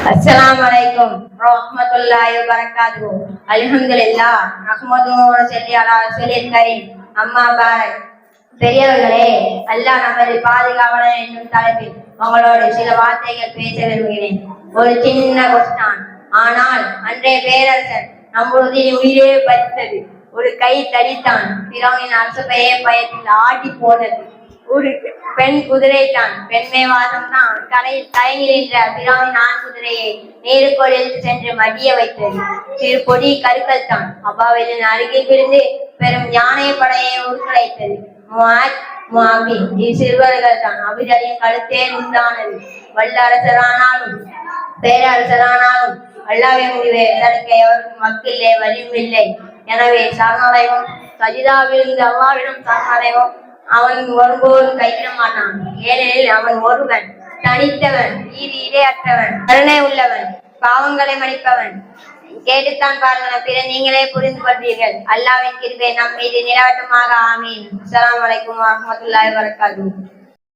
Assalamualaikum warahmatullahi wabarakatuh. Alhamdulillah. Nahmaduhu wa nusalli ala rasulil karim. அம்மா பாய். பெரியவர்களே, அல்லாஹ் நமது பாதுகாவலன் என்னும் தலைப்பில் உங்களோடு சில வார்த்தைகள் பேச விரும்புகிறேன். ஒரு சின்ன கொஸ்டான். ஆனால் அன்றைய பேரரசன் நம்முடைய உயிரே பறித்தது. ஒரு கை தடித்தான். பிறவின் அரசு பெயர் பயத்தில் ஆடி போனது. ஒரு பெண் குதிரை தான், பெண்மை வாசம் தான் கரையில் தயங்கி நின்ற பிறவின் ஆண் குதிரையை நீருக்குள் இழுத்து சென்று மடிய வைத்தது. சிறு பொடி கருக்கள் தான் அப்பாவின் அருகில் விழுந்து பெரும் யானை படையை உருக்குலைத்தது. சிறுவர்கள் தான் அபிதலின் கழுத்தே உண்டானது. வல்லரசரானாலும் பேரரசரானாலும் அல்லாவே முடிவே தனக்கு எவருக்கும் வக்கில்லை வலியுமில்லை. எனவே சரணடைவும் சஜிதாவிலிருந்து அல்லாவிடம் சரணடைவும். அவன் ஒருபோதும் கைவிட மாட்டான். ஏனெனில் அவன் ஒருவன் தனித்தவன், இடையற்றவன், கருணை உள்ளவன், பாவங்களை மன்னிப்பவன். கேட்டுத்தான் பாருங்கள், பிற நீங்களே புரிந்து கொள்வீர்கள். அல்லாஹ்வின் கிருபை நம் மீது நிலவட்டுமாக. ஆமீன். அஸ்ஸலாமு அலைக்கும் வரஹ்மத்துல்லாஹி வபரகாத்துஹு.